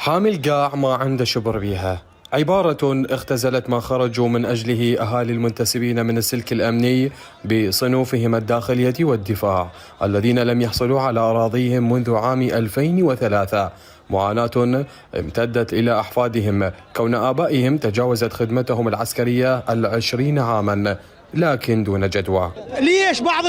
حامل قاع ما عنده شبر بيها، عبارة اختزلت ما خرجوا من أجله أهالي المنتسبين من السلك الأمني بصنوفهم الداخلية والدفاع الذين لم يحصلوا على أراضيهم منذ عام 2003. معاناة امتدت إلى أحفادهم كون آبائهم تجاوزت خدمتهم العسكرية 20 عاما لكن دون جدوى. ليش بعض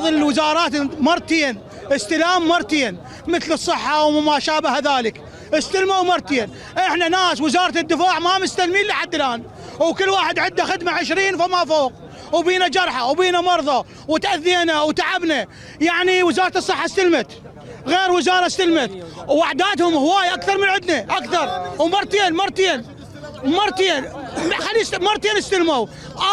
الوزارات مرتين استلام مرتين مثل الصحة وما شابه ذلك استلموا مرتين. احنا ناس وزارة الدفاع ما مستلمين لحد الآن، وكل واحد عنده خدمة 20 فما فوق، وبينا جرحى وبينا مرضى وتأذينا وتعبنا. يعني وزارة الصحة استلمت غير وزارة استلمت، وأعدادهم هواي أكثر من عندنا أكثر، ومرتين مرتين استلموا.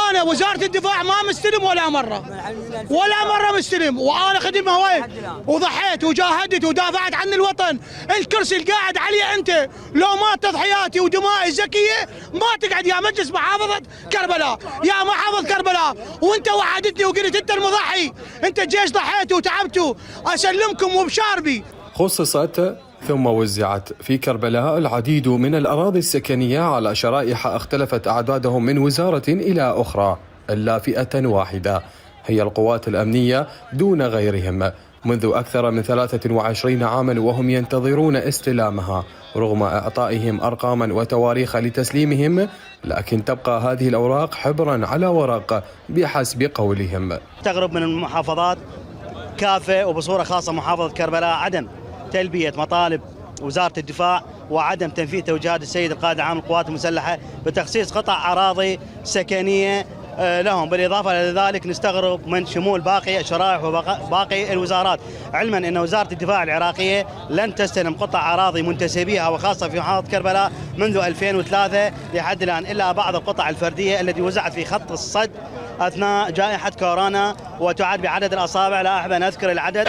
أنا وزارة الدفاع ما مستلم ولا مرة مستلم، وأنا خدمت هواي وضحيت وجاهدت ودافعت عن الوطن. الكرسي اللي قاعد عليه أنت لو ما تضحياتي ودمائي الزكية ما تقعد يا مجلس محافظة كربلاء، يا محافظ كربلاء، وأنت وعدتني وقلت أنت المضحي، أنت الجيش ضحيتوا وتعبتوا، أسلمكم وبشاربي. خصصت ثم وزعت في كربلاء العديد من الأراضي السكنية على شرائح اختلفت أعدادهم من وزارة إلى أخرى، إلا فئة واحدة هي القوات الأمنية دون غيرهم منذ أكثر من 23 عاما وهم ينتظرون استلامها رغم إعطائهم أرقاما وتواريخ لتسليمهم، لكن تبقى هذه الأوراق حبرا على ورق بحسب قولهم. تغرب من المحافظات كافة وبصورة خاصة محافظة كربلاء عدم تلبية مطالب وزارة الدفاع وعدم تنفيذ توجيهات السيد القائد العام للقوات المسلحة بتخصيص قطع أراضي سكنية لهم. بالإضافة إلى ذلك نستغرب من شمول باقي شرائح وباقي الوزارات، علما أن وزارة الدفاع العراقية لن تستلم قطع أراضي منتسبيها وخاصة في محافظة كربلاء منذ 2003 لحد الآن، إلا بعض القطع الفردية التي وزعت في خط الصد أثناء جائحة كورونا وتعد بعدد الأصابع، لا أحب أن أذكر العدد.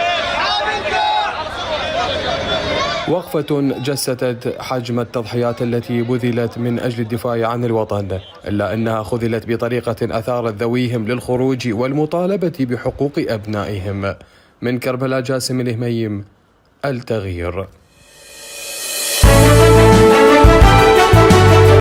وقفة جسدت حجم التضحيات التي بذلت من أجل الدفاع عن الوطن، إلا أنها خذلت بطريقة أثارت ذويهم للخروج والمطالبة بحقوق أبنائهم. من كربلاء، جاسم الهميم، التغيير.